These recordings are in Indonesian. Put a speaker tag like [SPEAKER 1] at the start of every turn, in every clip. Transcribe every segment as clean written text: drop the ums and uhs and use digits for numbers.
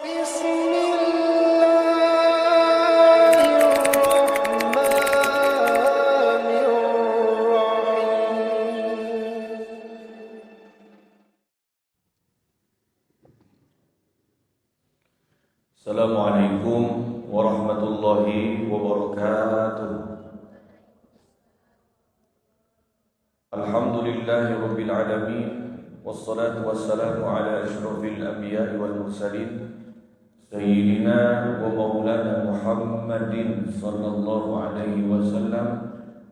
[SPEAKER 1] Assalamualaikum warahmatullahi wabarakatuh. Alhamdulillahi rabbil alamin, wassalatu wassalamu ala asyrafil anbiya'i wal mursalin, sayyidina wa maulana Muhammadin sallallahu alaihi wasallam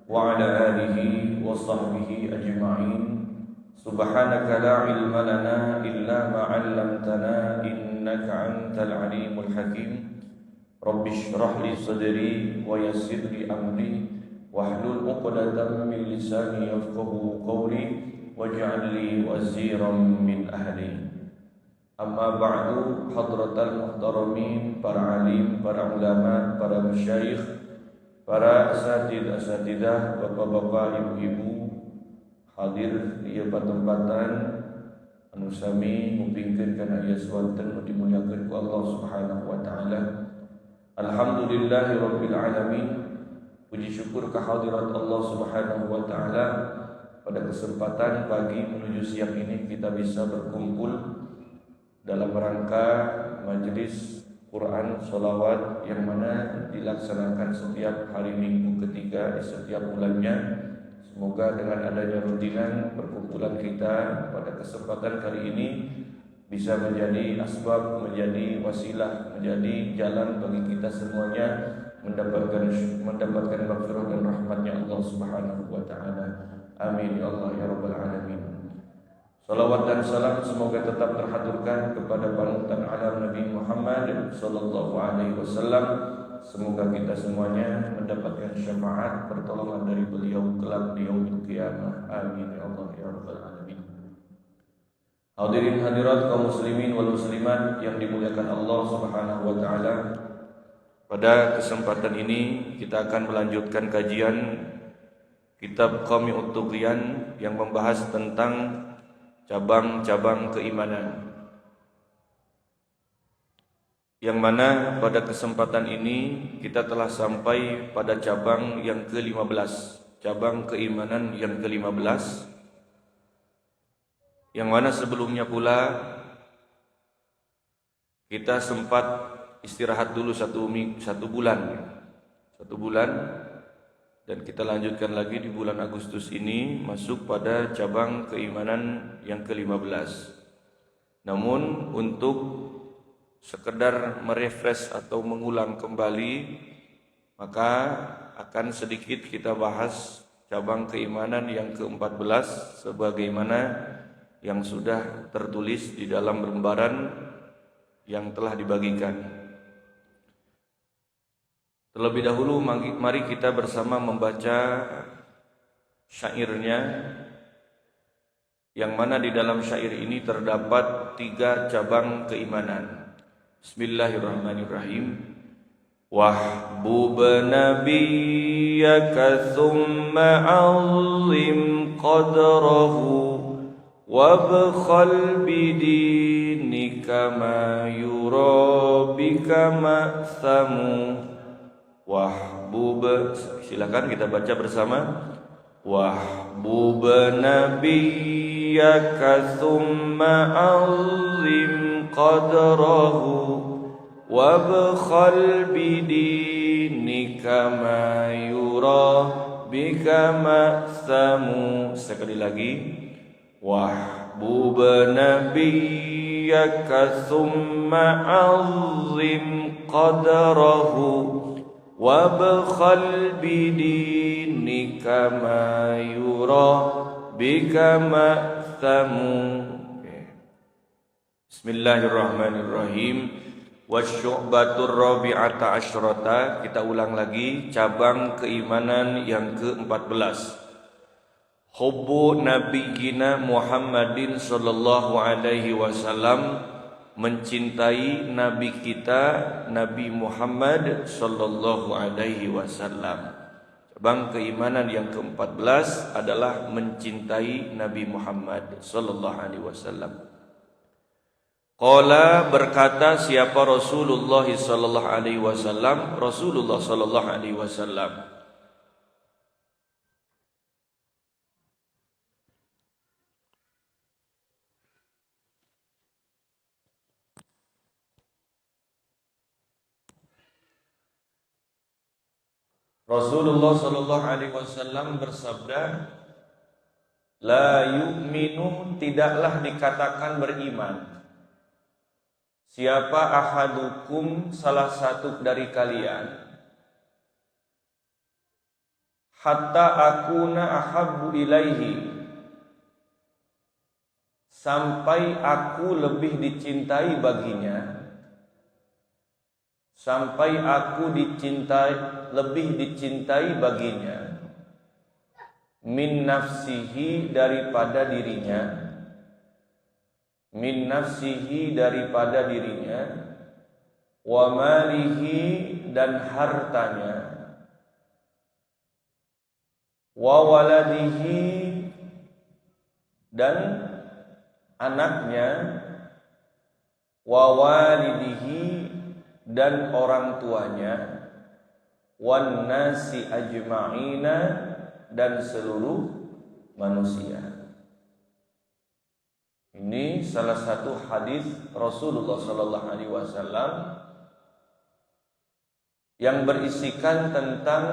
[SPEAKER 1] wa ala alihi wa sahbihi ajma'in. Subhanaka la ilma lana illa ma 'allamtana innaka antal alimul hakim. Rabbi shrah li sadri wa yassir li amri wahlul 'uqdatam min lisani yafqahu qawli waj'al li waziran min ahli. Amma ba'du, hadratal muhtaramin, para alim, para ulama, para masyayikh, para asatidah, bapak-bapak, ibu-ibu hadir di tempatan anu sami ngupingkeun kana ieu swanten dimuliakeun ku Allah Subhanahu wa taala. Alhamdulillahirabbil alamin. Puji syukur kehadirat Allah Subhanahu wa taala, pada kesempatan pagi menuju siang ini kita bisa berkumpul dalam rangka majelis Quran sholawat yang mana dilaksanakan setiap hari Minggu ketiga di setiap bulannya. Semoga dengan adanya rutinan perkumpulan kita pada kesempatan kali ini bisa menjadi asbab, menjadi wasilah, menjadi jalan bagi kita semuanya mendapatkan maghfirah dan rahmatnya Allah Subhanahu wa taala. Amin ya Allah ya rabbal alamin. Salawat dan salam semoga tetap terhaturkan kepada panutan alam Nabi Muhammad sallallahu alaihi wasallam. Semoga kita semuanya mendapatkan syafaat pertolongan dari beliau kelak di yaumil qiyamah. Amin ya Allah ya rabbal alamin. Hadirin hadirat kaum muslimin wal muslimat yang dimuliakan Allah Subhanahu wa taala. Pada kesempatan ini kita akan melanjutkan kajian kitab Qami'ut Tughyan yang membahas tentang cabang-cabang keimanan. Yang mana pada kesempatan ini kita telah sampai pada cabang yang ke-15, cabang keimanan yang ke-15, yang mana sebelumnya pula kita sempat istirahat dulu satu bulan, dan kita lanjutkan lagi di bulan Agustus ini masuk pada cabang keimanan yang ke-15. Namun untuk sekedar merefresh atau mengulang kembali, maka akan sedikit kita bahas cabang keimanan yang ke-14 sebagaimana yang sudah tertulis di dalam lembaran yang telah dibagikan. Terlebih dahulu mari kita bersama membaca syairnya, yang mana di dalam syair ini terdapat 3 cabang keimanan. Bismillahirrahmanirrahim. Wahbub nabiyyaka thumma azim qadrahu wabkhal bidinika ma yura bika ma'thamu. Wahbub, silakan kita baca bersama. Wahbub nabiyyaka thumma azim qadrahu wabkhal bidinika ma yura bika ma'thamu. Sekali lagi. Wahbub nabiyyaka thumma azim qadrahu wabkhal bidinika ma yura bika ma'thamu. Bismillahirrahmanirrahim. Wasyu'batur rabi'ata asyrata. Kita ulang lagi cabang keimanan yang ke-14. Hubbu nabiyyina Muhammadin sallallahu alaihi wasallam, mencintai nabi kita Nabi Muhammad sallallahu alaihi wasallam. Cabang keimanan yang ke-14 adalah mencintai Nabi Muhammad sallallahu alaihi wasallam. Qala, berkata siapa Rasulullah sallallahu alaihi wasallam, Rasulullah sallallahu alaihi wasallam, Rasulullah sallallahu alaihi wasallam bersabda, la yu'minu, tidaklah dikatakan beriman, siapa ahadukum, salah satu dari kalian, hatta akuna ahabbu ilaihi, sampai aku lebih dicintai baginya, sampai aku lebih dicintai baginya, min nafsihi, daripada dirinya, min nafsihi, daripada dirinya, wa malihi, dan hartanya, wa waladihi, dan anaknya, wa walidihi, dan orang tuanya, wan nasi ajma'ina, dan seluruh manusia. Ini salah satu hadis Rasulullah sallallahu alaihi wasallam yang berisikan tentang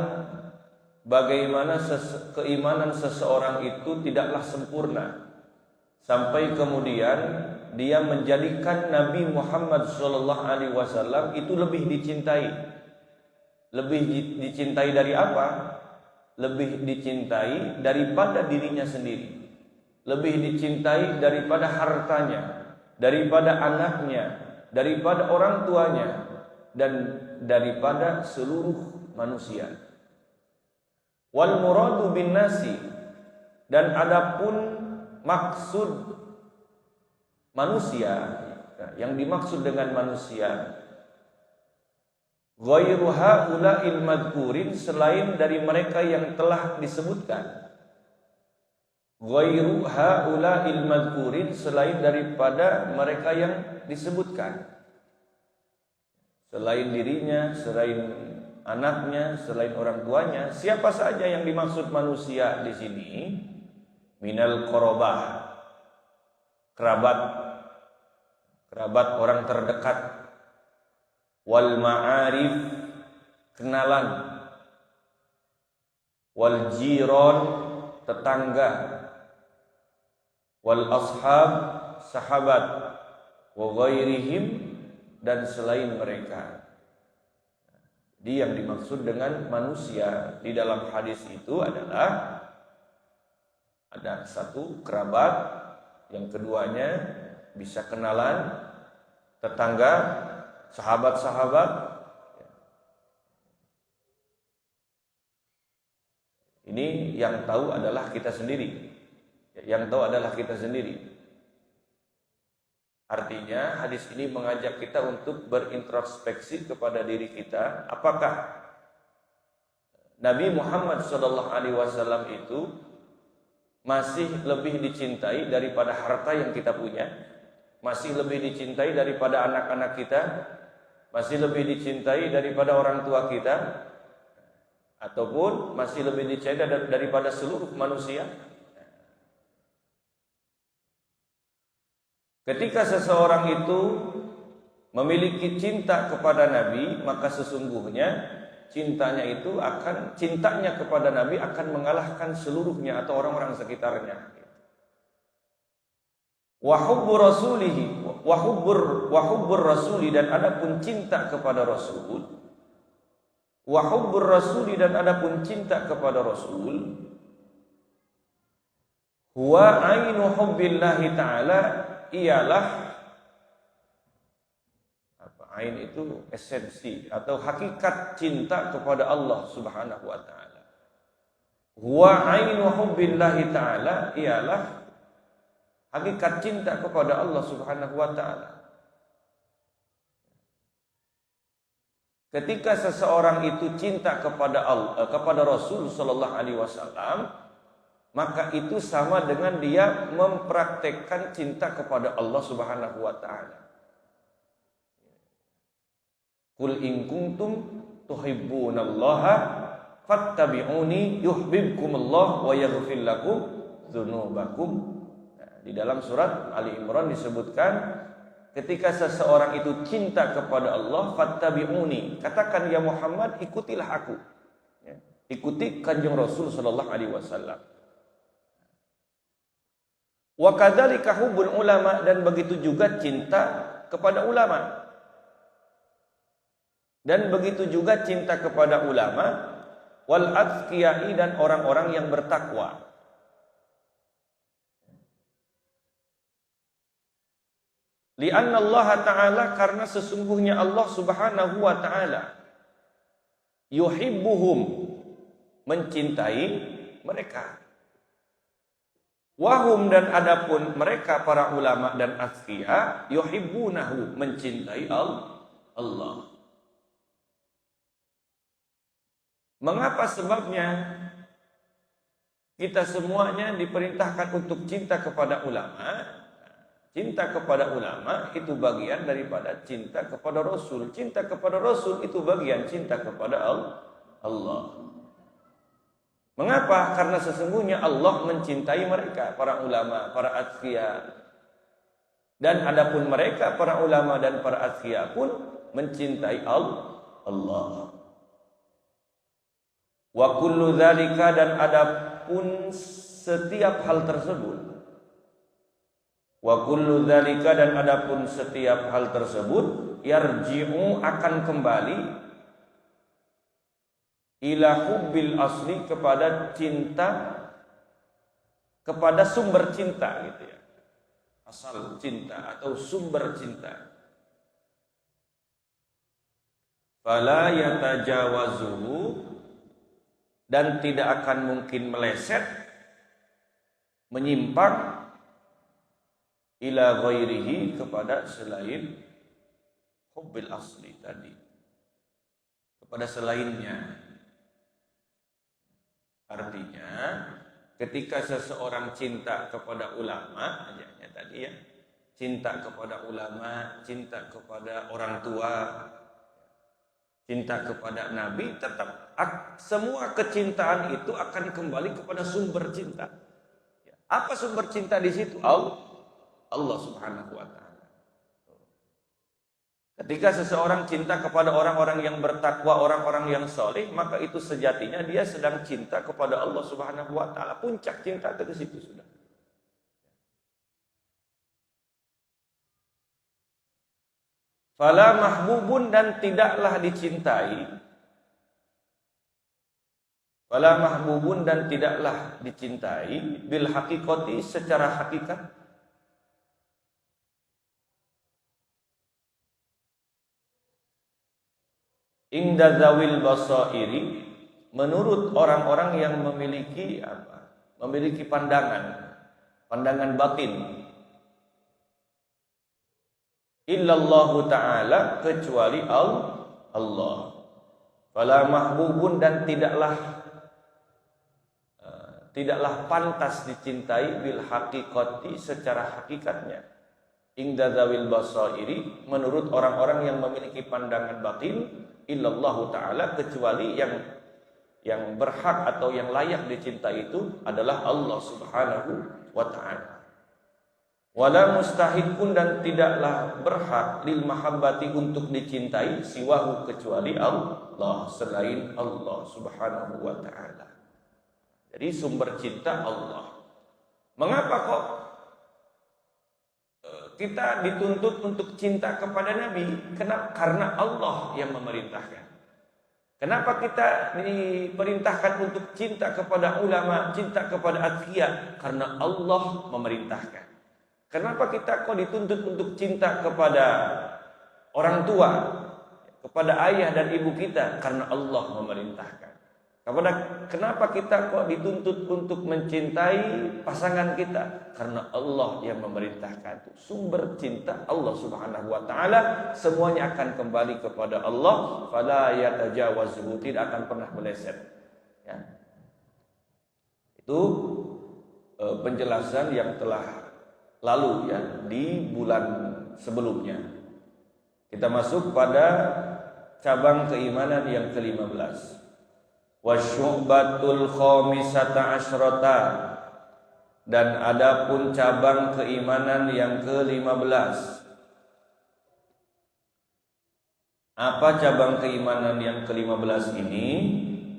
[SPEAKER 1] bagaimana keimanan seseorang itu tidaklah sempurna sampai kemudian dia menjadikan Nabi Muhammad sallallahu alaihi wasallam itu lebih dicintai. Lebih dicintai dari apa? Lebih dicintai daripada dirinya sendiri. Lebih dicintai daripada hartanya, daripada anaknya, daripada orang tuanya, dan daripada seluruh manusia. Wal muradu bin nasi, dan adapun maksud manusia, yang dimaksud dengan manusia, ghairu haula'il madhkurin, selain dari mereka yang telah disebutkan. Ghairu haula'il madhkurin, selain daripada mereka yang disebutkan. Selain dirinya, selain anaknya, selain orang tuanya, siapa saja yang dimaksud manusia di sini? Minal qarabah, kerabat orang terdekat, wal ma'arif, kenalan, wal jiron, tetangga, wal ashab, sahabat, wa ghairihim, dan selain mereka. Jadi yang dimaksud dengan manusia di dalam hadis itu adalah ada satu kerabat, yang keduanya bisa kenalan, tetangga, sahabat-sahabat. Ini yang tahu adalah kita sendiri. Yang tahu adalah kita sendiri. Artinya hadis ini mengajak kita untuk berintrospeksi kepada diri kita. Apakah Nabi Muhammad SAW itu masih lebih dicintai daripada harta yang kita punya? Masih lebih dicintai daripada anak-anak kita? Masih lebih dicintai daripada orang tua kita? Ataupun masih lebih dicintai daripada seluruh manusia? Ketika seseorang itu memiliki cinta kepada Nabi, maka sesungguhnya cintanya kepada Nabi akan mengalahkan seluruhnya atau orang-orang sekitarnya. Wa hubbur rasulihi wa hubbur rasuli, dan adapun cinta kepada Rasul, wa hubbur rasuli, dan adapun cinta kepada Rasul, huwa ainu hubbillahi ta'ala, ialah ain itu esensi atau hakikat cinta kepada Allah Subhanahu wa taala. Huwa ainu hubbillahi ta'ala, ialah hakikat cinta kepada Allah Subhanahu wa taala. Ketika seseorang itu cinta kepada Allah, kepada Rasul sallallahu alaihi wasallam, maka itu sama dengan dia mempraktekkan cinta kepada Allah Subhanahu wa taala. Qul in kuntum tuhibbunallaha fattabi'uni yuhibbukumullah wa yaghfir lakum dzunubakum. Di dalam surat Ali Imran disebutkan ketika seseorang itu cinta kepada Allah, fattabi'uni, katakan ya Muhammad, ikutilah aku. Ya. Ikuti Kanjeng Rasul sallallahu alaihi wasallam. Wa kadzalika hubbul ulama, dan begitu juga cinta kepada ulama. Dan begitu juga cinta kepada ulama, wal atqiyai, dan orang-orang yang bertakwa. Lianna Allah Ta'ala, karena sesungguhnya Allah Subhanahu wa Ta'ala yuhibbuhum, mencintai mereka. Wahum, dan adapun mereka para ulama dan atqiya, yuhibbunahu, mencintai Allah. Mengapa sebabnya kita semuanya diperintahkan untuk cinta kepada ulama? Cinta kepada ulama itu bagian daripada cinta kepada Rasul. Cinta kepada Rasul itu bagian cinta kepada Allah. Mengapa? Karena sesungguhnya Allah mencintai mereka, para ulama, para atqiya. Dan adapun mereka, para ulama dan para atqiya pun mencintai Allah. Wa kullu dzalika, dan adapun setiap hal tersebut, wa kullu dzalika, dan adapun setiap hal tersebut, yarji'u, akan kembali, ila hubbil asli, kepada cinta, kepada sumber cinta gitu ya. Asal cinta atau sumber cinta. Fala yatajawazuhu, dan tidak akan mungkin meleset, menyimpang, ila ghairihi, kepada selain hubbil asli tadi, kepada selainnya. Artinya ketika seseorang cinta kepada ulama, ajaknya tadi ya, cinta kepada ulama, cinta kepada orang tua, cinta kepada Nabi, tetap semua kecintaan itu akan kembali kepada sumber cinta. Apa sumber cinta di situ? Allah Subhanahu wa Ta'ala. Ketika seseorang cinta kepada orang-orang yang bertakwa, orang-orang yang soleh, maka itu sejatinya dia sedang cinta kepada Allah Subhanahu wa Ta'ala. Puncak cinta ke situ sudah. Fala mahbubun, dan tidaklah dicintai. Fala mahbubun, dan tidaklah dicintai, bil haqiqati, secara hakikat. Inda zawil basairi, menurut orang-orang yang memiliki apa? Memiliki pandangan batin. Illallahu ta'ala, kecuali Allah. Fala mahbubun, dan tidaklah pantas dicintai, bil haqiqati, secara hakikatnya. Inda zawil basairi, menurut orang-orang yang memiliki pandangan batin, illallahu ta'ala, kecuali yang berhak atau yang layak dicintai itu adalah Allah Subhanahu wa Ta'ala. Wala mustahikun, dan tidaklah berhak lil mahabbati, untuk dicintai, siwahu, kecuali Allah, selain Allah Subhanahu wa Ta'ala. Jadi sumber cinta Allah. Mengapa kok kita dituntut untuk cinta kepada Nabi? Kenapa? Karena Allah yang memerintahkan. Kenapa kita diperintahkan untuk cinta kepada ulama, cinta kepada atqiya? Karena Allah memerintahkan. Kenapa kita kok dituntut untuk cinta kepada orang tua, kepada ayah dan ibu kita? Karena Allah memerintahkan. Kenapa kita kok dituntut untuk mencintai pasangan kita? Karena Allah yang memerintahkan. Sumber cinta Allah Subhanahu wa Ta'ala, semuanya akan kembali kepada Allah. Fala yatajawazuhu, tidak akan pernah meleset. Ya. Itu penjelasan yang telah lalu ya di bulan sebelumnya. Kita masuk pada cabang keimanan yang ke-15. Wasyu'batul khamisata asyrata, dan adapun cabang keimanan yang ke-15. Apa cabang keimanan yang ke-15 ini?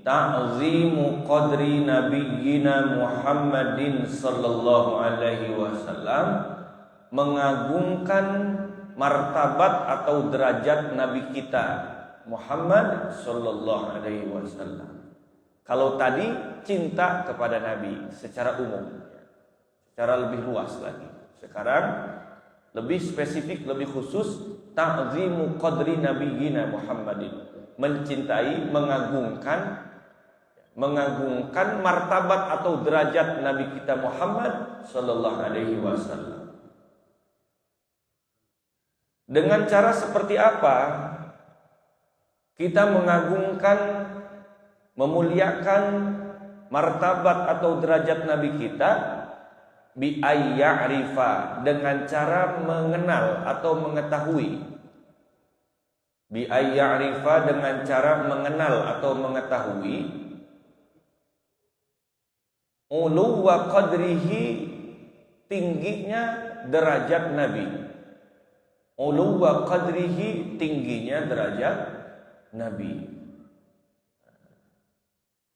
[SPEAKER 1] Ta'zimu qadri nabiyyina Muhammadin sallallahu alaihi wasallam, mengagungkan martabat atau derajat nabi kita Muhammad sallallahu alaihi wasallam. Kalau tadi cinta kepada nabi secara umum, secara lebih luas lagi. Sekarang lebih spesifik, lebih khusus, ta'zimu qadri nabiyyina Muhammadin, mencintai, mengagungkan martabat atau derajat nabi kita Muhammad sallallahu alaihi wasallam. Dengan cara seperti apa kita mengagungkan, memuliakan martabat atau derajat nabi kita? Bi ayya'rifa, dengan cara mengenal atau mengetahui. Bi ayya'rifa, dengan cara mengenal atau mengetahui. Uluwa qadrihi, tingginya derajat nabi. Uluwa qadrihi, tingginya derajat nabi.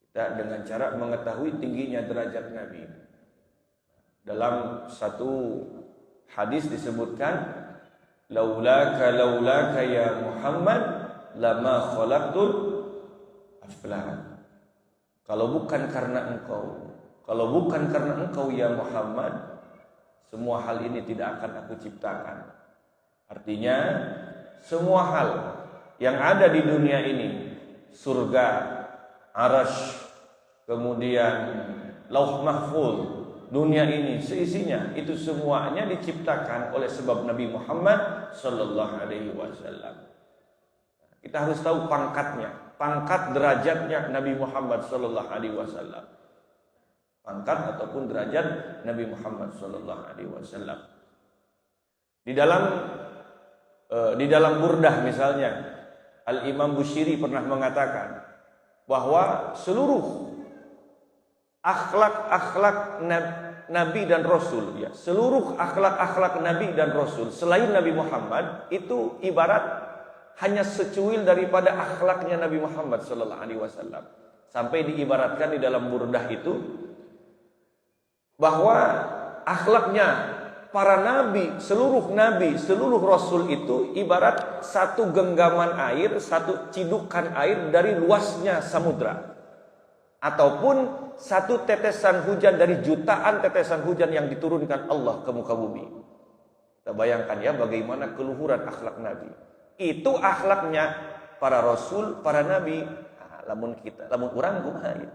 [SPEAKER 1] Kita dengan cara mengetahui tingginya derajat nabi. Dalam satu hadis disebutkan, laulaka ya Muhammad lama khalaqtul aflah. Kalau bukan karena engkau ya Muhammad, semua hal ini tidak akan aku ciptakan. Artinya semua hal yang ada di dunia ini, surga, arasy, kemudian lauh mahfuz, dunia ini seisinya, itu semuanya diciptakan oleh sebab Nabi Muhammad sallallahu alaihi wasallam. Kita harus tahu pangkat derajatnya Nabi Muhammad sallallahu alaihi wasallam. Pangkat ataupun derajat Nabi Muhammad sallallahu alaihi wasallam. Di dalam Burdah misalnya, Al-Imam Busiri pernah mengatakan bahwa seluruh akhlak Nabi dan Rasul, ya, seluruh akhlak Nabi dan Rasul selain Nabi Muhammad itu ibarat hanya secuil daripada akhlaknya Nabi Muhammad sallallahu alaihi wasallam. Sampai diibaratkan di dalam Burdah itu bahwa akhlaknya para nabi, seluruh rasul itu ibarat satu genggaman air, satu cidukan air dari luasnya samudra, ataupun satu tetesan hujan dari jutaan tetesan hujan yang diturunkan Allah ke muka bumi. Kita bayangkan ya bagaimana keluhuran akhlak Nabi. Itu akhlaknya para rasul, para nabi. Lamun urang kumaha ya.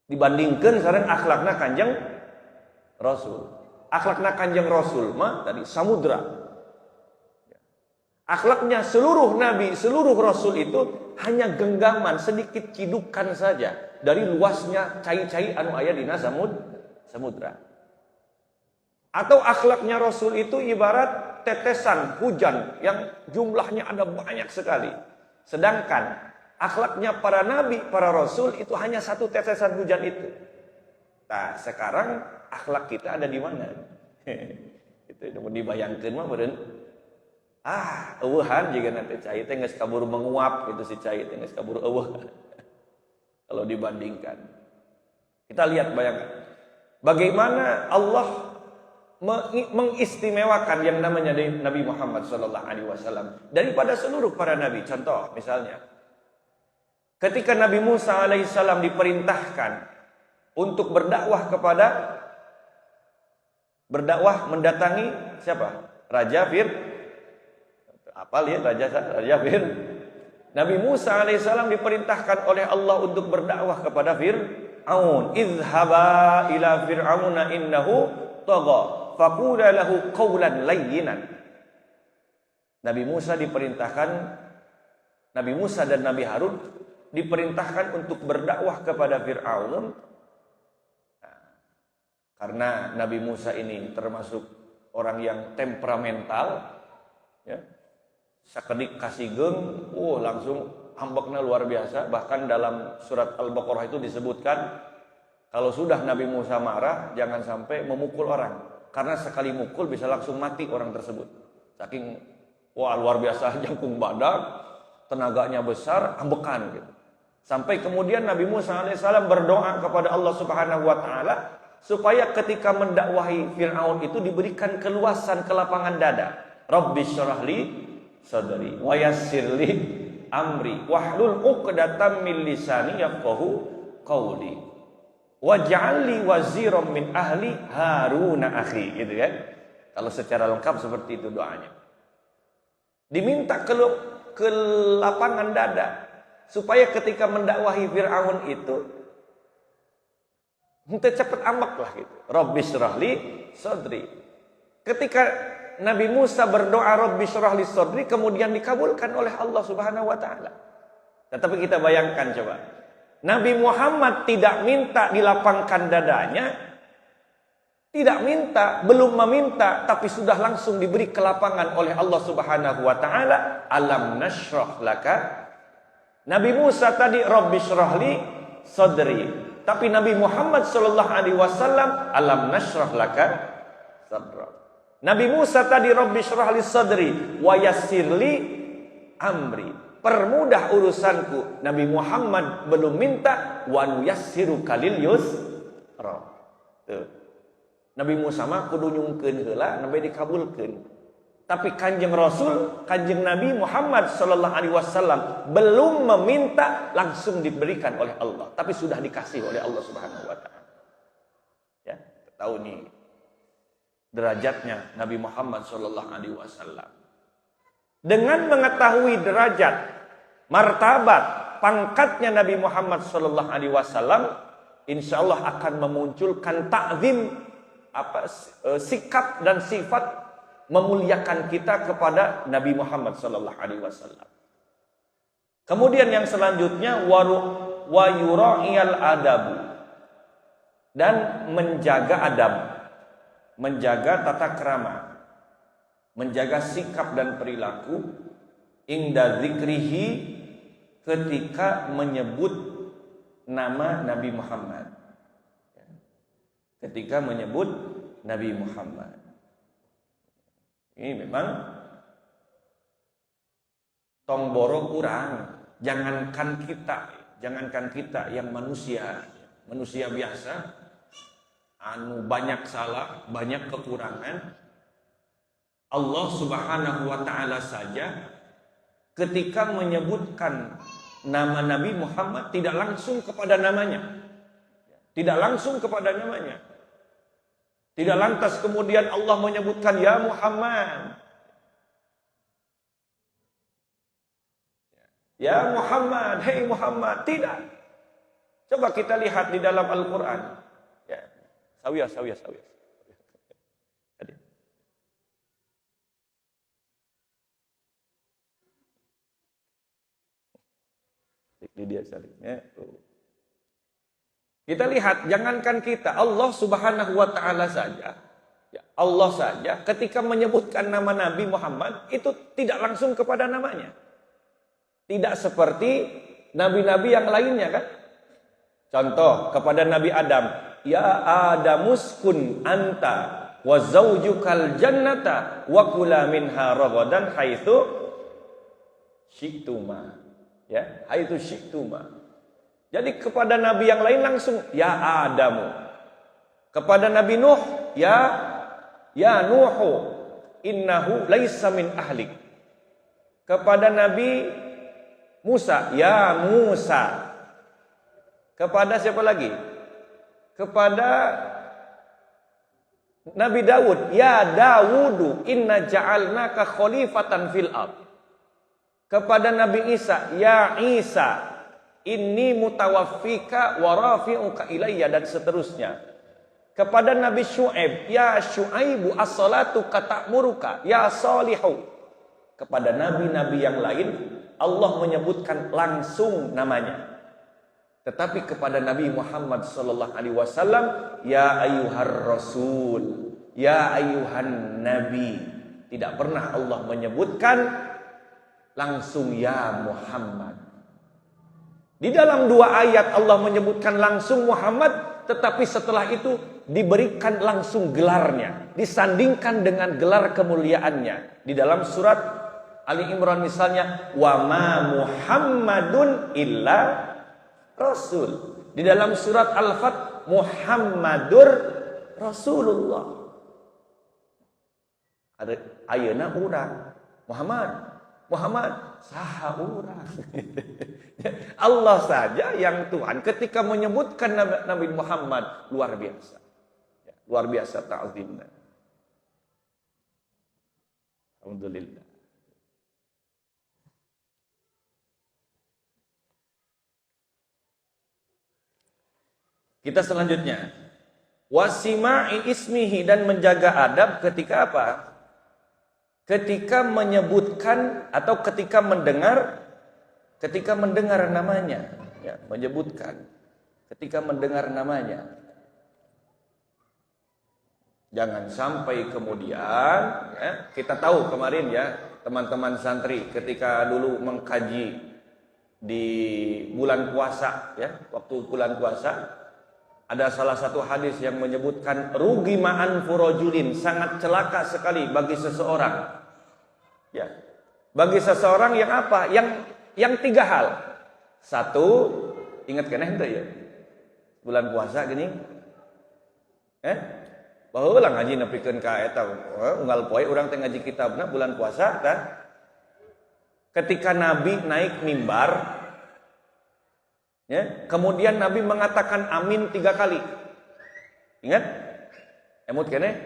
[SPEAKER 1] Dibandingkan sekarang akhlakna Kanjeng Rasul. Akhlakna Kanjeng Rasul mah tadi samudra. Akhlaknya seluruh nabi, seluruh rasul itu hanya genggaman, sedikit cidukan saja dari luasnya cai-cai anu aya dina samudra. Atau akhlaknya Rasul itu ibarat tetesan hujan yang jumlahnya ada banyak sekali. Sedangkan akhlaknya para nabi, para rasul itu hanya satu tetesan hujan itu. Nah, sekarang akhlak kita ada di mana? Itu mau dibayangkan mah beureun. Eueuhan jiga nanti cai teh geus kaburu menguap gitu, si cai teh geus kaburu eueuh. Kalau dibandingkan, kita lihat, bayangkan bagaimana Allah mengistimewakan yang namanya Nabi Muhammad sallallahu alaihi wasallam daripada seluruh para nabi. Contoh misalnya, ketika Nabi Musa alaihissalam diperintahkan untuk berdakwah mendatangi siapa? Raja Raja Nabi Musa alaihissalam diperintahkan oleh Allah untuk berdakwah kepada Fir'aun. Izhaba ila fir'auna innahu tagha faqula lahu qawlan layyinan. Nabi Musa dan Nabi Harun diperintahkan untuk berdakwah kepada Fir'aun. Karena Nabi Musa ini termasuk orang yang temperamental, ya. sakedik kasigeng, langsung ambekna luar biasa. Bahkan dalam surat Al-Baqarah itu disebutkan kalau sudah Nabi Musa marah jangan sampai memukul orang, karena sekali mukul bisa langsung mati orang tersebut. Saking luar biasa jangkung badak, tenaganya besar, ambekan gitu. Sampai kemudian Nabi Musa alaihissalam berdoa kepada Allah Subhanahu wa taala supaya ketika mendakwahi Fir'aun itu diberikan keluasan kelapangan dada. Rabbi syrahli sadri wa yassirli amri wahlul 'uqdatam min lisani yafqahu qawli waj'alni waziran min ahli Haruna akhi, gitu kan. Kalau secara lengkap seperti itu doanya. Diminta kelapangan dada supaya ketika mendakwahi Fir'aun itu minta cepat ambek lah gitu. Rabbi syrahli sadri. Ketika Nabi Musa berdoa Rabbi syrahli sadri kemudian dikabulkan oleh Allah Subhanahu wa taala. Tetapi kita bayangkan coba. Nabi Muhammad tidak minta dilapangkan dadanya, tidak minta, belum meminta, tapi sudah langsung diberi kelapangan oleh Allah Subhanahu wa taala. Alam nashrah laka. Nabi Musa tadi Rabbi syrahli sadri, tapi Nabi Muhammad sallallahu alaihi wasallam alam nashrah laka sadra. Nabi Musa tadi Rabbi syrahli sadri wa yassirli amri, permudah urusanku. Nabi Muhammad belum minta wa nuyassiruka lil yusra. Tuh. Nabi Musa mah kudu nyungkeun heula nembe dikabulkeun. Tapi Kanjeng Rasul, Kanjeng Nabi Muhammad sallallahu alaihi wasallam belum meminta langsung diberikan oleh Allah, tapi sudah dikasih oleh Allah Subhanahu wa taala. Ya, tahu nih derajatnya Nabi Muhammad sallallahu alaihi wasallam. Dengan mengetahui derajat, martabat, pangkatnya Nabi Muhammad sallallahu alaihi wasallam, insyaallah akan memunculkan ta'zim, sikap dan sifat memuliakan kita kepada Nabi Muhammad sallallahu alaihi wasallam. Kemudian yang selanjutnya wa yura'iyal adabu, dan menjaga adab, menjaga tata krama, menjaga sikap dan perilaku inda zikrihi, ketika menyebut nama Nabi Muhammad. Ketika menyebut Nabi Muhammad. Ini memang tongboro kurang. Jangankan kita yang manusia biasa, banyak salah, banyak kekurangan. Allah Subhanahu wa taala saja ketika menyebutkan nama Nabi Muhammad tidak langsung kepada namanya. Tidak langsung kepada namanya. Tidak lantas kemudian Allah menyebutkan ya Muhammad. Ya Muhammad, hei Muhammad, tidak. Coba kita lihat di dalam Al-Qur'an. Ya. Sawiyah. Di dia salimnya. Kita lihat, jangankan kita, Allah Subhanahu wa taala saja, ya, Allah saja ketika menyebutkan nama Nabi Muhammad itu tidak langsung kepada namanya. Tidak seperti nabi-nabi yang lainnya kan. Contoh kepada Nabi Adam, ya Adamuskun anta wa zaujukal jannata wa kula minha ragadan haitsu syiktuma. Ya, haitsu syiktuma. Jadi kepada nabi yang lain langsung ya Adamu. Kepada Nabi Nuh ya Nuhu innahu laisa min ahlik. Kepada Nabi Musa ya Musa. Kepada siapa lagi? Kepada Nabi Daud ya Dawudu inna ja'alnaka khalifatan fil ard. Kepada Nabi Isa ya Isa inni mutawaffika wa rafi'uka ilayya, dan seterusnya. Kepada Nabi Syuaib, ya Syuaibu as-salatu kata'muruka, ya Salihu. Kepada nabi-nabi yang lain, Allah menyebutkan langsung namanya. Tetapi kepada Nabi Muhammad sallallahu alaihi wasallam, ya ayyuhar rasul, ya ayyuhan nabi. Tidak pernah Allah menyebutkan langsung ya Muhammad. Di dalam 2 ayat Allah menyebutkan langsung Muhammad, tetapi setelah itu diberikan langsung gelarnya, disandingkan dengan gelar kemuliaannya. Di dalam surat Ali Imran misalnya, wa ma Muhammadun illa rasul. Di dalam surat Al-Fat, Muhammadur Rasulullah. Ada ayeuna urang Muhammad saha urang. Allah saja yang Tuhan ketika menyebutkan Nabi Muhammad luar biasa. Luar biasa ta'zimnya. Alhamdulillah. Kita selanjutnya, wasima'i ismihi, dan menjaga adab ketika apa? Ketika menyebutkan atau ketika mendengar namanya, ya, menyebutkan ketika mendengar namanya. Jangan sampai kemudian, ya, kita tahu kemarin ya, teman-teman santri ketika dulu mengkaji di bulan puasa, ya, waktu bulan puasa, ada salah satu hadis yang menyebutkan rugi ma'an furojulin, sangat celaka sekali bagi seseorang. Ya. Bagi seseorang yang apa? Yang 3 hal. 1, ingat kena itu ya. Bulan puasa gini. Baheula ngaji nepikeun ka eta. Unggal poe urang teh ngaji kitabna bulan puasa tah. Ketika Nabi naik mimbar, ya, kemudian Nabi mengatakan amin 3 kali. Ingat? Emut kene?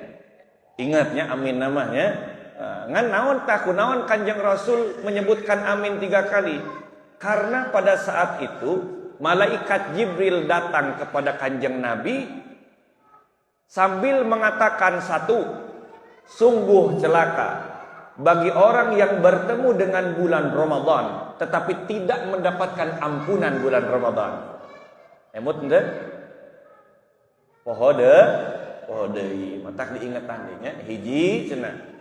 [SPEAKER 1] Ingatnya amin namanya. Ngan naon tak kunaon Kanjeng Rasul menyebutkan amin 3 kali? Karena pada saat itu malaikat Jibril datang kepada Kanjeng Nabi sambil mengatakan 1, sungguh celaka bagi orang yang bertemu dengan bulan Ramadan tetapi tidak mendapatkan ampunan bulan Ramadan. Emut ente? Poho deui, matak diingatan nya hiji cenah.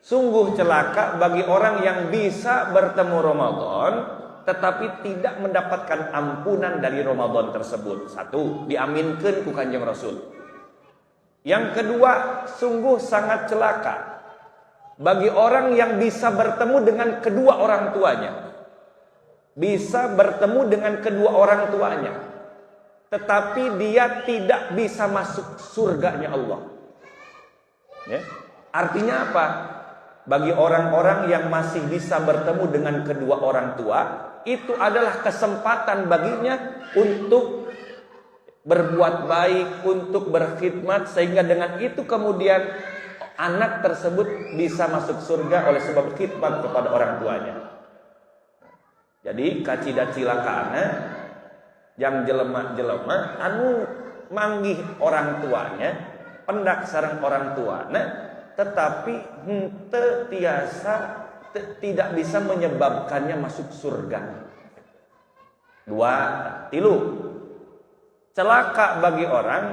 [SPEAKER 1] Sungguh celaka bagi orang yang bisa bertemu Ramadan tetapi tidak mendapatkan ampunan dari Ramadan tersebut. 1, diaminkeun ku Kanjeng Rasul. Yang kedua, sungguh sangat celaka bagi orang yang bisa bertemu dengan kedua orang tuanya. Bisa bertemu dengan kedua orang tuanya, tetapi dia tidak bisa masuk surganya Allah. Ya. Artinya apa? Bagi orang-orang yang masih bisa bertemu dengan kedua orang tua, itu adalah kesempatan baginya untuk berbuat baik, untuk berkhidmat, sehingga dengan itu kemudian anak tersebut bisa masuk surga oleh sebab khidmat kepada orang tuanya. Jadi kacida cilakaana yang jelema-jelema anu manggih orang tuanya, pendak sareng orang tuanya, tetapi henteu tiasa tidak bisa menyebabkannya masuk surga. 2, 3, celaka bagi orang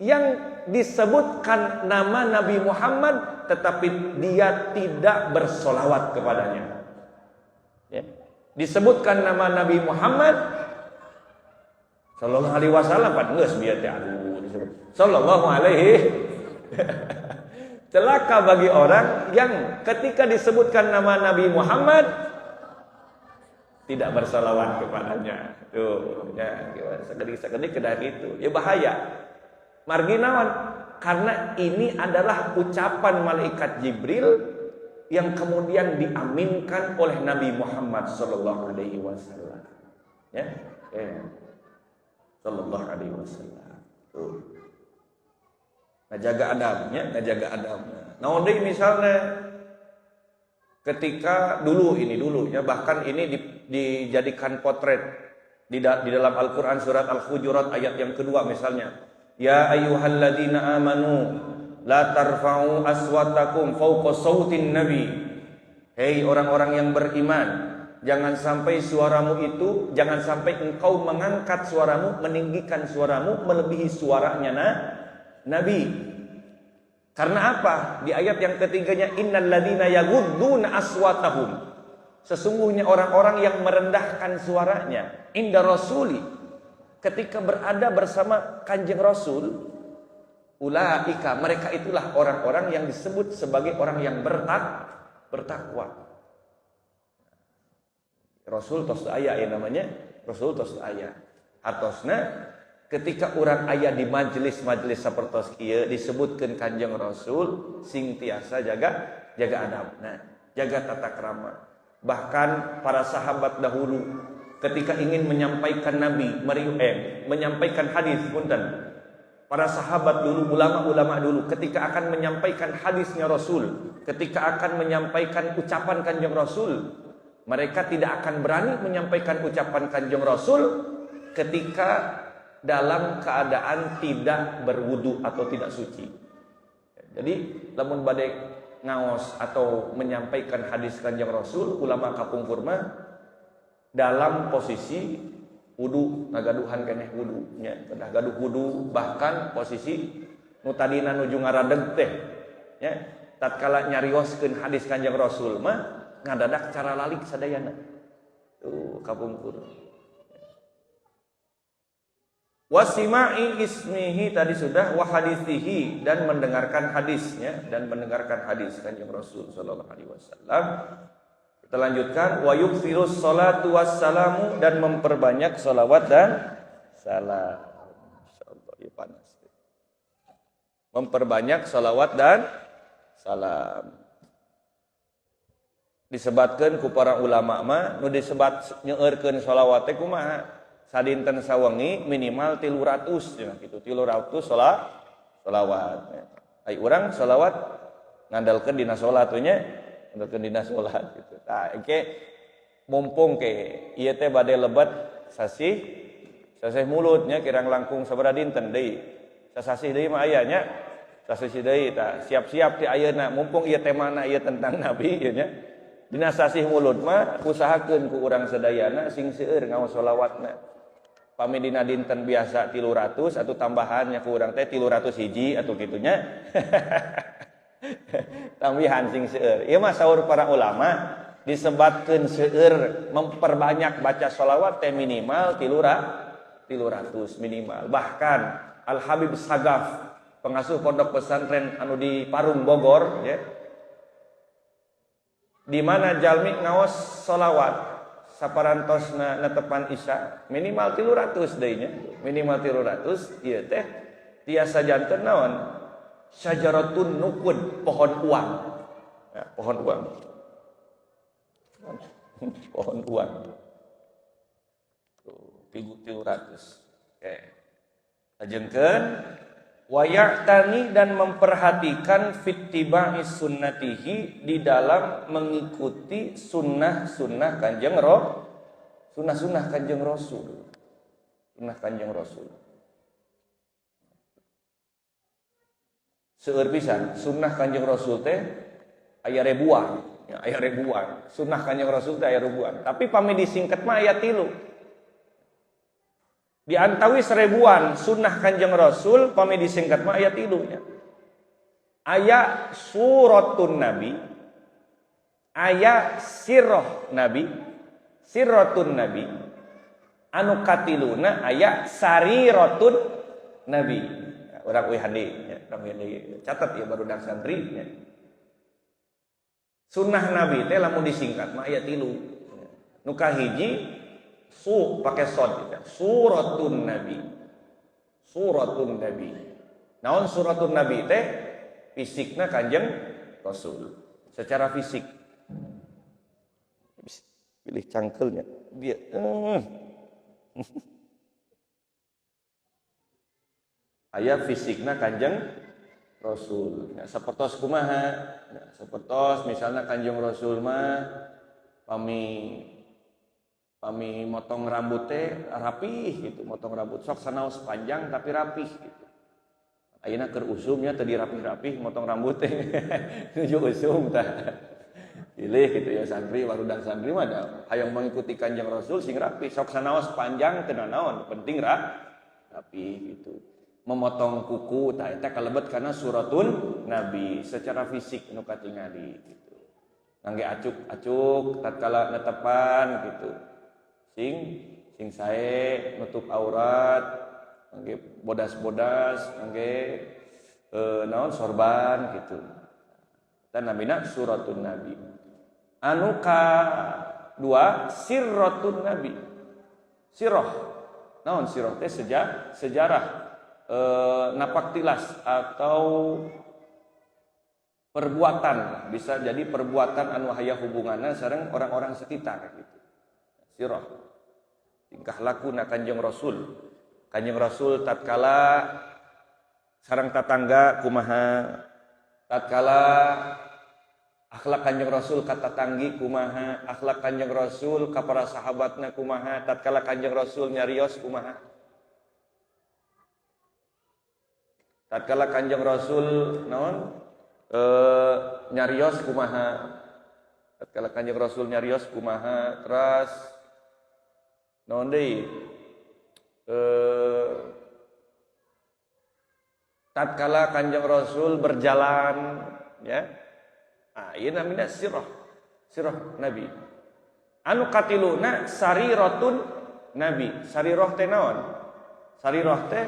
[SPEAKER 1] yang disebutkan nama Nabi Muhammad tetapi dia tidak bersolawat kepadanya. Ya. Disebutkan nama Nabi Muhammad sallallahu alaihi wasallam, geus bieu teh disebut sallallahu alaihi. Celaka bagi orang yang ketika disebutkan nama Nabi Muhammad tidak bersalawat kepadanya. Tuh, ya, sekedik-sekedik kedah itu. Ya bahaya. Margi naon? Karena ini adalah ucapan malaikat Jibril yang kemudian diaminkan oleh Nabi Muhammad sallallahu alaihi wasallam. Ya. Sallallahu alaihi wasallam. Tuh. Ngajaga adabnya. Nah, deui misalnya ketika dulu ya, bahkan ini dijadikan potret di dalam Al-Qur'an surat Al-Hujurat ayat yang kedua misalnya. Ya ayyuhalladzina amanu la tarfa'u aswatakum fawqa sautin nabi. Hei orang-orang yang beriman, jangan sampai engkau mengangkat suaramu, meninggikan suaramu melebihi suaranya Nabi. Karena apa? Di ayat yang ketiganya innal ladzina yaghudduna aswatahum. Sesungguhnya orang-orang yang merendahkan suaranya inda rasuli, ketika berada bersama Kanjeng Rasul, ulaika, mereka itulah orang-orang yang disebut sebagai orang yang bertakwa. Rasul tos aya ya namanya, Rasul tos aya. Hartosna ketika orang aya di majelis-majelis sapertos kieu disebutkeun Kanjeng Rasul, sing tiasa jaga adabna, jaga tata krama. Bahkan para sahabat dahulu ketika ingin menyampaikan menyampaikan hadis, punten. Para sahabat dulu, ulama-ulama dulu ketika akan menyampaikan hadisnya Rasul, ketika akan menyampaikan ucapan Kanjeng Rasul, mereka tidak akan berani menyampaikan ucapan Kanjeng Rasul ketika dalam keadaan tidak berwudu atau tidak suci. Jadi lamun bade ngaos atau menyampaikan hadis Kanjeng Rasul, ulama kapungkur mah dalam posisi wudu, ngagaduhan keneh wudu nya, kedah gaduh wudu, bahkan posisi nu tadina nuju ngaradeg teh nya, tatkala nyarioskeun hadis Kanjeng Rasul mah ngadadak cara lalik sadayana. Tuh kapungkur. Wasima'i ismihi tadi sudah, wa hadithihi, dan mendengarkan hadisnya, dan mendengarkan hadis Kanjeng Rasul sallallahu alaihi wasallam. Kita lanjutkan, wa yukthirus salatu wassalamu, dan memperbanyak salawat dan salam. Masyaallah, ya panas. Memperbanyak salawat dan salam. Disebatkeun ku para ulama mah nu disebat nyeueurkeun salawat teh kumaha? Sadinten sawengi minimal 300 ya gitu, 300 salawat. Ai urang salawat ngandalkeun dina salat we nya, ngandalkeun dina salat gitu. Tah engke mumpung ke ieu teh bade lebat sasih mulut nya kirang langkung sabaraha dinten deui. Sasasih deui mah aya nya. Sasih deui tah siap-siap ti ayeuna mumpung ieu temana ieu tentang Nabi ieu nya. Dina sasih mulut mah usahakeun ku urang sadayana sing seueur ngaos shalawatna. Pami dina dinten biasa 300 atau tambahannya ku urang teh 300 hiji atau gitunya. Tambahan sing seueur. Ieu mah saur para ulama disebatkeun seueur memperbanyak baca shalawat teh minimal 300 minimal. Bahkan Al Habib Sagaf, pengasuh pondok pesantren anu di Parung Bogor ya, di mana jalmi ngaos sholawat saparantosna netepan isya minimal 300 deui nya, minimal 300. Ieu teh tiasa janten naon? Syajaratun nuqud, pohon uang. Ya, pohon uang. Pohon uang. Tuh 300. Oke. Ajengkeun wa ya'tani, dan memperhatikan fittiba'i sunnatihi, di dalam mengikuti sunnah-sunnah Kanjeng sunnah-sunnah Kanjeng Rasul. Sunnah Kanjeng Rasul. Seueur pisan sunnah Kanjeng Rasul teh aya ribuan, ya aya ribuan. Sunnah Kanjeng Rasul teh aya ribuan, tapi pami disingkat mah aya 3. Di antawis ribuan sunnah Kanjeng Rasul pami disingkat mah aya 3 nya. Aya suratun Nabi, aya sirrah Nabi, sirratun Nabi, anu katiluna aya sariratun Nabi. Urang we hade nya, urang hade catat ya barudak santri nya. Sunnah Nabi teh lamun disingkat mah aya 3. Nu kahiji pakai sod gitu. Suratun Nabi. Suratun Nabi. Naon suratun Nabi teh? Fisikna Kanjeng Rasul. Secara fisik. Pilih cangkelnya. Dia aya fisikna Kanjeng Rasul. Ya, sapertos kumaha? Ya, sapertos misalnya Kanjeng Rasul mah pami motong rambut teh rapih gitu, motong rambut sok sanaos panjang tapi rapih gitu. Ayeuna keur usumnya teu dirapih-rapih motong rambut teh. Nuju usum tah. Pilih gitu ya santri, warudang santri mah da hayang mengikuti Kanjeng Rasul sing rapih, sok sanaos panjang teu naon, penting rapih gitu. Memotong kuku tah eta kalebet kana suratun Nabi secara fisik nu katingali gitu. ngangge acuk-acuk tatkala netepan gitu. Sing sae nutup aurat, ngangge bodas-bodas, ngangge naon sorban gitu. Dan namina suratun nabi. Anu ka dua sirratun nabi. Sirah. Naon sirah teh sejarah napak tilas atau perbuatan, bisa jadi perbuatan anu aya hubunganna sareng orang-orang sekitar gitu. Sirah. Tingkah laku na Kanjeng Rasul. Kanjeng Rasul tatkala sareng tatangga kumaha, tatkala akhlak Kanjeng Rasul ka tatanggi kumaha, akhlak Kanjeng Rasul ka para sahabatna kumaha, tatkala Kanjeng Rasul nyarios kumaha. Tatkala Kanjeng Rasul naon nyarios kumaha, tatkala Kanjeng Rasul nyarios kumaha, terus naon deui tatkala Kanjeng Rasul berjalan ya. Ieu namina sirah nabi. Anu katiluna sariratun nabi. Sarirah teh naon? Sarirah teh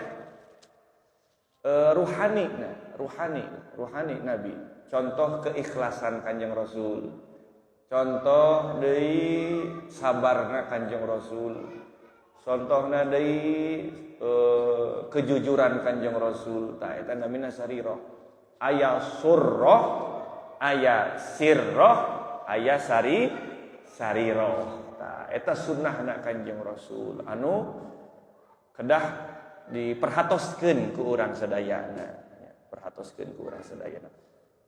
[SPEAKER 1] ruhani nabi. Contoh keikhlasan Kanjeng Rasul. Contoh deui sabarna Kanjeng Rasul. Contohna deui kejujuran Kanjeng Rasul. Tah eta namina sarirah. Aya surrah, aya sirrah, aya sarirah. Tah eta sunnahna Kanjeng Rasul anu kedah diperhatoskeun ku urang sadayana. Perhatoskeun ku urang sadayana.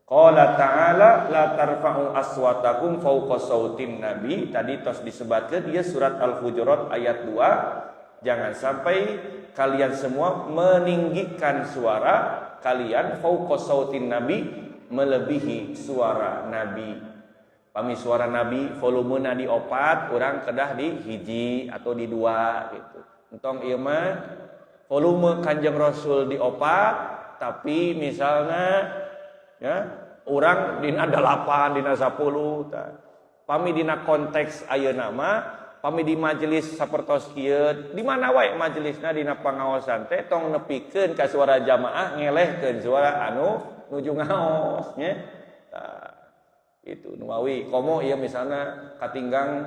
[SPEAKER 1] Qala ta'ala la tarfa'u aswatakum fawqa sautin nabi. Tadi tos disebatkeun ieu surat Al-Hujurat ayat 2. Jangan sampai kalian semua meninggikan suara kalian fawqa sautin nabi, melebihi suara nabi. Pami suara nabi volumena di 4, urang kedah di hiji atau di 2 gitu. Entong ieu mah volume Kanjeng Rasul di 4, tapi misalnya ya urang dina 8 dina 10 tah. Pami dina konteks ayeuna mah pami di majelis sapertos kieu di mana wae majelisna dina pangaosan teh tong nepikeun ka suara jamaah ngelehkeun suara anu nuju ngaos nya. Tah itu nu mawi komo ieu misalna katinggang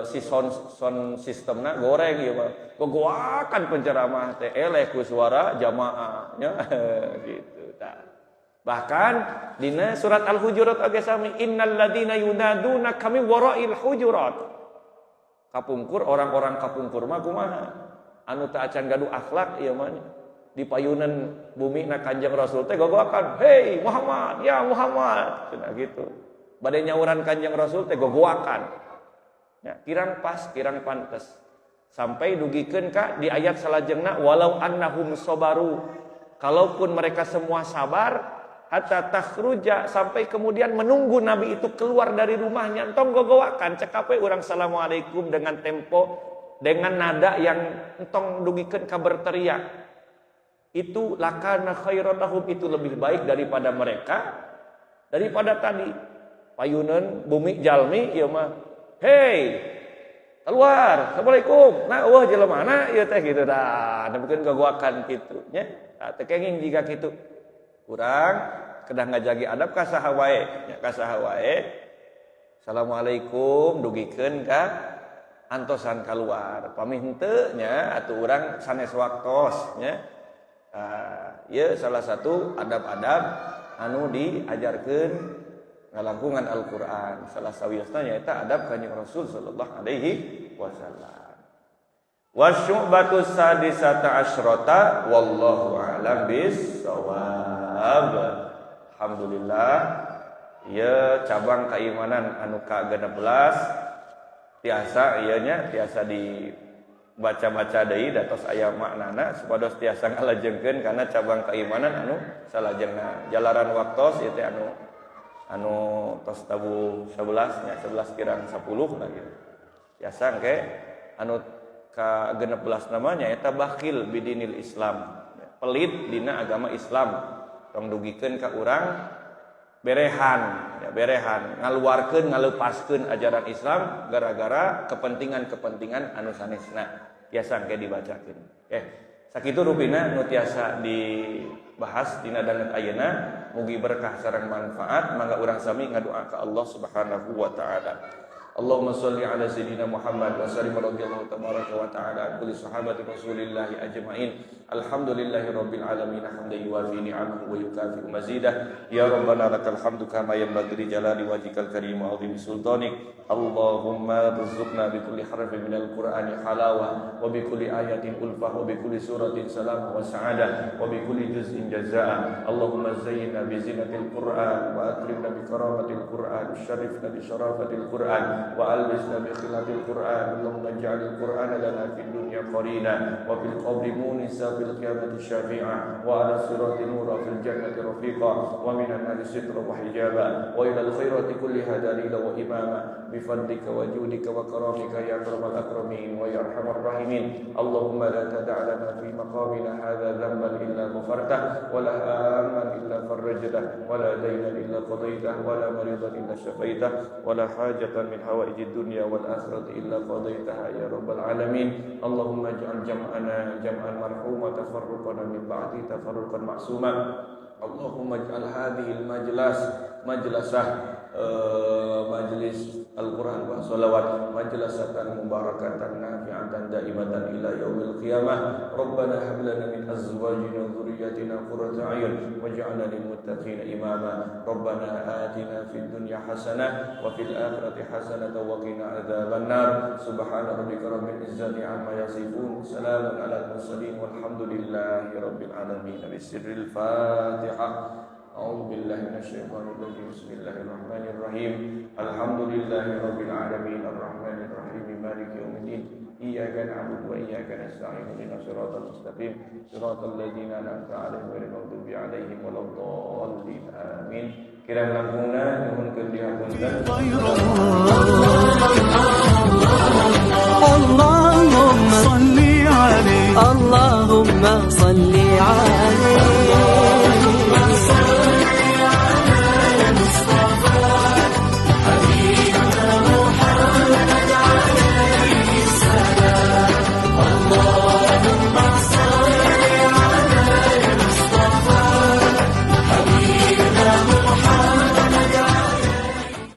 [SPEAKER 1] si sound sistemna goreng ieu mah gogoakan penceramah teh eleh ku suara jamaah nya gitu tah. Bahkan dina surat Al-Hujurat oge sami innal ladzina yunaduna kami wara'il hujurat. Kapungkur orang-orang kapungkur mah kumaha? Anu teu acan gaduh akhlak ieu mah di payunan bumi na Kanjeng Rasul teh gogoakan, "Hei Muhammad, ya Muhammad." Cenah gitu. Bade nyauran Kanjeng Rasul teh gogoakan. Ya, kirang pas, kirang pantes. Sampai dugikeun ka di ayat salajengna walau annahum sabaru. Kalaupun mereka semua sabar hatta takhruja, sampai kemudian menunggu Nabi itu keluar dari rumahnya, entong gogowakan cekape urang assalamualaikum dengan tempo, dengan nada yang entong dugikeun ka berteriak. Itu lakana khairan lahum, itu lebih baik daripada mereka, daripada tadi payunan bumi jalmi ieu mah. Hei, keluar, assalamualaikum. Nah, eueuh jelemana ieu teh gitu dah. Nepikeun gogowakan kitu nya. Tah teu kenging jiga kitu. Kurang kedah ngajagi adab ka saha wae nya, ka saha wae assalamualaikum dugikeun ka antosan kaluar pamih henteu nya atuh urang sanes waktos nya. Ieu salah satu adab-adab anu diajarkeun ngalangkungan Al-Qur'an. Salah sawiosna nyaeta adab Kanjeng Rasul sallallahu alaihi wasallam. Wasyu'batu sadisata asyrata wallahu a'lam bissawab. Alhamdulillah ieu cabang keimanan anu ka-16 tiasa ieu nya tiasa dibaca-baca deui datos aya maknana supados tiasa ngalajengkeun kana cabang keimanan anu salajengna. Jalaran waktos ieu teh anu tos tabu 11 nya 11 kirang 10 lagi. Tiasa engke anu ka-16 namanya eta bakhil bidinil Islam. Pelit dina agama Islam. Tong dugikeun ka urang berehan, ya berehan, ngaluarkeun ngalepaskeun ajaran Islam gara-gara kepentingan-kepentingan anu sanesna tiasa engke dibacakeun. Sakitu rupina nu tiasa dibahas dina dangut ayeuna, mugi berkah sareng manfaat, mangga urang sami ngadoa ka Allah Subhanahu wa taala. Allahumma shalli ala sayyidina Muhammad wa sallim radhiyallahu tabaraka wa ta'ala an kulli sahabati Rasulillahi ajma'in. Alhamdulillahi rabbil alamin hamdan yuwafi ni'amahu wa yukafi mazidah. Ya Rabbana lakal hamdu kama yanbaghi li jalali wajhikal karim wa 'azimi sultanik. Allahumma rzuqna bi kulli harfin minal Qur'ani halawa wa bi kulli ayatin ulfah wa bi kulli suratin salam wa sa'adah wa bi kulli juz'in jazaa. Allahumma zayyinna bi zinatil Qur'an wa akrimna bi karamatil Qur'an, syarifna bi syarafatil Qur'an wa albisna bi khilatil Qur'an. Allahumma ij'alil Qur'ana lana fid dunya qarina wa fil qabri munisa fil qiyamati syafi'a wa ala sirati nura fil jannati rafiqa wa minan nari sitra wa hijaba wa ila al khairati kulliha dalila wa imama bi fadlika wa judika wa karamika ya akramal akramin wa ya arhamar rahimin. Allahumma la tada' lana fi maqamina hadha dhanban illa ghafartah wa la hamman illa farajtah wa la daynan illa qadaitah wa la maridan illa syafaitah wa la hajatan min hawaijid dunya wal akhirati illa qadaitaha ya rabbal alamin. Allahumma ij'al jam'ana jam'an marhuma tafarruqana min ba'di tafarruqan ma'suma. Allahumma ij'al hadhihi majlisah majlis Al-Quran wa salawat majlisatan mubarakatan nafi'atan daimatan ila yaumil qiyamah. Rabbana hab lana min azwajina wa dhurriyyatina qurrata a'yun waj'alna lil muttaqina imama. Rabbana atina fid dunya hasanah wa fil akhirati hasanah wa qina adzaban nar. Subhana rabbika rabbil izzati amma yasifun, salamun alal mursalin walhamdulillahi rabbil alamin. Bismillahil Fatihah. A'udzu billahi minasyaitonir rajim. Bismillahirrahmanirrahim. Alhamdulillahi rabbil alamin arrahmanir rahim maliki yaumiddin. Iyyaka na'budu wa iyyaka nasta'in ihdinas siratal mustaqim siratal ladzina an'amta 'alaihim ghairil maghdubi 'alaihim waladdallin. Amin. Kirang langkungna nyuhunkeun dihapunten. Allahumma shalli 'alaihi Allahumma shalli 'alaihi